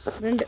2.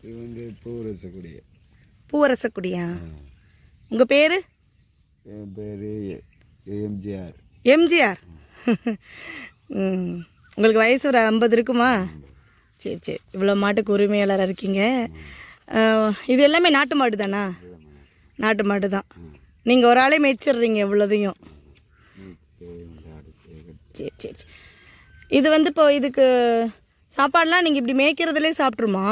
இது வந்து பூவரசக்குடி. பூவரசக்குடியா? உங்கள் பேர்? என் பேர் எம்ஜிஆர். எம்ஜிஆர். உங்களுக்கு வயசு ஒரு 50 இருக்குமா? சரி சரி. இவ்வளோ மாட்டுக்கு உரிமையாளராக இருக்கீங்க. இது எல்லாமே நாட்டு மாடு தானா? நாட்டு மாடு தான். நீங்கள் ஒரு ஆளே மேய்ச்சிடுறீங்க இவ்வளோதையும். சரி சரி. இது வந்து இப்போ இதுக்கு சாப்பாடெலாம் நீங்கள் இப்படி மேய்க்கிறதுலே சாப்பிட்ருமா?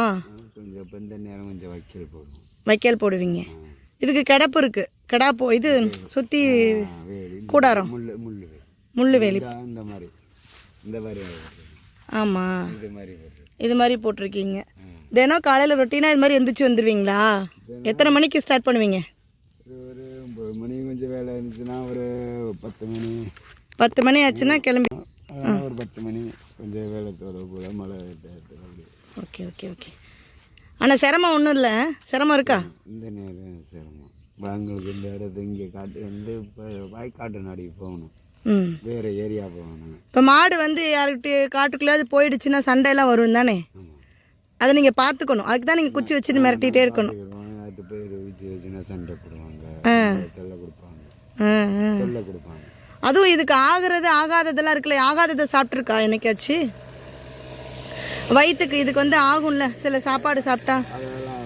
கொஞ்சம் இப்போ இந்த நேரம் கொஞ்சம் வைக்கல் போடுவோம். வைக்கல் போடுவீங்க. இதுக்கு கிடப்பு இருக்குது. கிடாப்போ இது சுற்றி கூடாரம் முள்ளு வேலி இந்த மாதிரி இந்த மாதிரி. ஆமாம், இது மாதிரி இது மாதிரி போட்டிருக்கீங்க. தினம் காலையில் ரொட்டீனாக இது மாதிரி எந்திரிச்சு வந்துடுவீங்களா? எத்தனை மணிக்கு ஸ்டார்ட் பண்ணுவீங்க? ஒரு 9 மணி கொஞ்சம் வேலை இருந்துச்சுன்னா ஒரு 10 மணி. 10 மணி ஆச்சுன்னா கிளம்பி ஒரு 10 மணி கொஞ்சம் வேலை தோட கூட மழை அப்படி. Okay okay okay. ஆனால் சிரமம் ஒன்றும் இல்லை. சிரமம் இருக்கா? இந்த நேரம் சிரமம். எங்களுக்கு இந்த இடத்து இங்கே காட்டு வந்து இப்போ வாய்க்காட்டு நாடிக்கு போகணும். வேறு ஏரியா போகணும். இப்போ மாடு வந்து யாருக்கிட்ட காட்டுக்குள்ளே போயிடுச்சுன்னா சண்டையெல்லாம் வரும் தானே? அதை நீங்கள் பார்த்துக்கணும். அதுக்கு தான் நீங்கள் குச்சி வச்சுன்னு மிரட்டிகிட்டே இருக்கணும். அது பேர் ஊற்றி வச்சுன்னா சண்டை போடுவாங்க, தொல்லை கொடுப்பாங்க, தொல்லை கொடுப்பாங்க. அதுவும் இதுக்கு ஆகிறது ஆகாததெல்லாம் இருக்குல்ல. ஆகாததை சாப்பிட்ருக்கா என்னைக்காச்சு? வயிற்றுக்கு இதுக்கு வந்து ஆகும்ல சில சாப்பாடு சாப்பிட்டா? அதெல்லாம்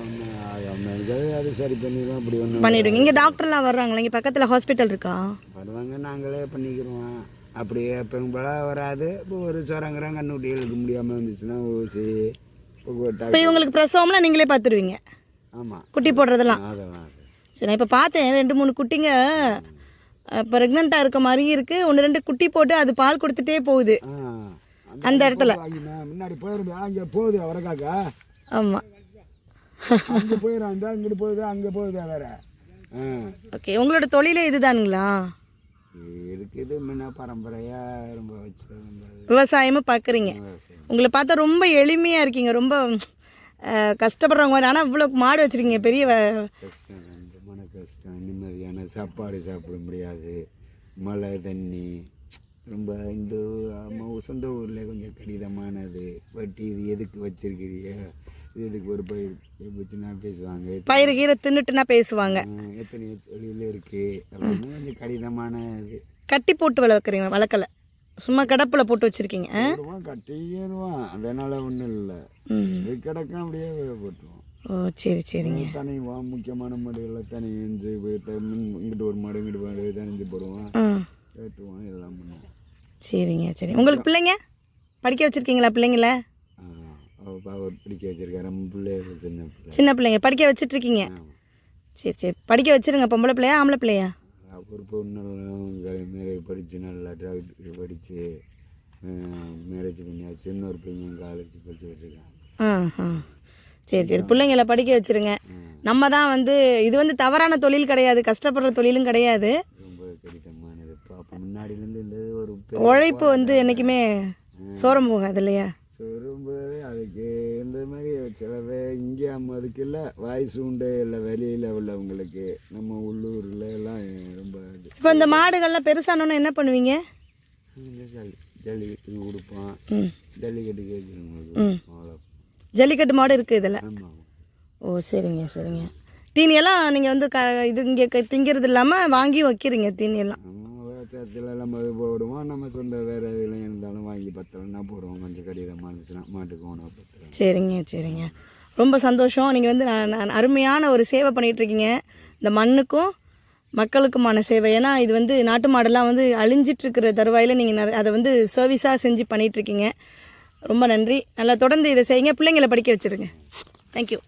அது சரி பண்ணிடுவோம். அப்படி ஒன்று பண்ணிவிடுங்க. இங்கே டாக்டர்லாம் வர்றாங்களா? இங்கே பக்கத்தில் ஹாஸ்பிட்டல் இருக்கா? வருவாங்க, நாங்களே பண்ணிக்கிறோம். அப்படியே பெரும்பாலும் வராது. இப்போ ஒரு சொரங்கிறோம் கண்ணுக்குட்டி இழுக்க முடியாமல் வந்துச்சுன்னா ஊசி. இப்போ இவங்களுக்கு பிரசவம்லாம் நீங்களே பார்த்துருவீங்க? ஆமாம், குட்டி போடுறதெல்லாம். அதெல்லாம் சரி. நான் இப்போ பார்த்தேன் 2-3 குட்டிங்க ப்ரெக்னெண்ட்டாக இருக்க மாதிரியும் இருக்குது. 1-2 குட்டி போட்டு அது பால் கொடுத்துட்டே போகுது அந்த இடத்துல. முன்னாடி போயிடும். அங்கே போகுது அவரைக்காக்கா. ஆமாம், அங்கே போயிடும். இந்த இங்கிட்டு போகுது, அங்கே போகுது வேற. ஓகே. உங்களோட தொழிலே இதுதானுங்களா? இருக்குது. முன்ன பரம்பரையாக ரொம்ப வச்சு விவசாயமும் பார்க்குறீங்க. உங்களை பார்த்தா ரொம்ப எளிமையாக இருக்கீங்க. ரொம்ப கஷ்டப்படுறவங்க. ஆனால் இவ்வளோ மாடு வச்சுருக்கீங்க. பெரிய கஷ்டம், ரொம்ப மன கஷ்டம். நிம்மதியான சாப்பாடு சாப்பிட முடியாது. மழை தண்ணி ரொம்ப. இந்த சொந்த ஊரில் கொஞ்சம் கடினமானது. வட்டி இது எதுக்கு வச்சிருக்கிறீங்க, இது எதுக்கு ஒரு பயிர் வச்சுன்னா பேசுவாங்க. பயிறு கீரை தின்னுட்டுனா பேசுவாங்க. எத்தனை தொழில் இருக்குது அப்படின்னு கொஞ்சம் கடினமான இது. கட்டி போட்டு வளர்க்குறீங்க? வளர்க்கலை, சும்மா கிடப்பில் போட்டு வச்சுருக்கீங்க? கட்டிடுவான், அதனால் ஒன்றும் இல்லை. இது கிடக்கும், அப்படியே போட்டுருவோம். ஓ சரி சரிங்க. தனிவான் முக்கியமான மாடுகளில் தனி எஞ்சி இங்கிட்டு ஒரு மாடு இங்கிட்டு மாடு தனிஞ்சு போடுவான், கேட்டுவான், எல்லாம் பண்ணுவான். சரிங்க சரி. உங்களுக்கு பிள்ளைங்க படிக்க வச்சுருக்கீங்களா? பிள்ளைங்கள படிக்க வச்சுருக்காரு. பிள்ளைங்க சின்ன பிள்ளைங்க படிக்க வச்சுட்ருக்கீங்க? சரி சரி. படிக்க வச்சுருங்க. பொம்பளை பிள்ளையா ஆம்பளை பிள்ளையா? ஒரு பொண்ணு மேரேஜ் படித்து நல்லா டாக்டர் படித்து மேரேஜ் பண்ணியாச்சு. இன்னொரு பையன் காலேஜ் படிச்சுக்கிட்டு இருக்கான். சரி சரி, பிள்ளைங்களை படிக்க வச்சிருங்க. நம்ம தான் வந்து இது வந்து தவறான தொழில் கிடையாது, கஷ்டப்படுற தொழிலும் கிடையாது. ரொம்ப கடினமானது. இப்போ அப்போ முன்னாடிலேருந்து இந்த ஒரு உழைப்பு வந்து என்றைக்குமே சோரம் போகாது இல்லையா? ரொம்ப அதுக்கு இந்த மாதிரி சிலவே இங்கே அதுக்கு இல்லை வாய்ஸ் உண்டு இல்லை வெளியில் உள்ளவங்களுக்கு நம்ம உள்ளூரில் எல்லாம் ரொம்ப இது. இப்போ இந்த மாடுகள்லாம் பெருசானோன்னு என்ன பண்ணுவீங்க? ஜல்லிக்கட்டு கொடுப்போம், ஜல்லிக்கட்டு கேட்குறவங்களுக்கு அவ்வளோ. ஜல்லிக்கட்டு மாடு இருக்குது இதில்? ஆமாம். ஓ சரிங்க சரிங்க. தீனியெல்லாம் நீங்கள் வந்து இது இங்கே திங்கிறது இல்லாமல் வாங்கி வைக்கிறீங்க தீனியெல்லாம்? விவசாயத்தில் நம்ம போடுவோம், நம்ம சொந்த வேறு இதில் இருந்தாலும் வாங்கி பத்தலைன்னா போடுவோம். கொஞ்சம் கடிதமாக இருந்துச்சுன்னா மாட்டுக்கு உணவு பத்தலை. சரிங்க சரிங்க, ரொம்ப சந்தோஷம். நீங்கள் வந்து நான் அருமையான ஒரு சேவை பண்ணிகிட்ருக்கீங்க, இந்த மண்ணுக்கும் மக்களுக்குமான சேவை. ஏன்னா இது வந்து நாட்டு மாடெல்லாம் வந்து அழிஞ்சிட்ருக்கிற தருவாயில் நீங்கள் அதை வந்து சர்வீஸாக செஞ்சு பண்ணிகிட்ருக்கீங்க. ரொம்ப நன்றி. நல்லா தொடர்ந்து இதை செய்யுங்க, பிள்ளைங்களை படிக்க வச்சுருங்க. தேங்க்யூ.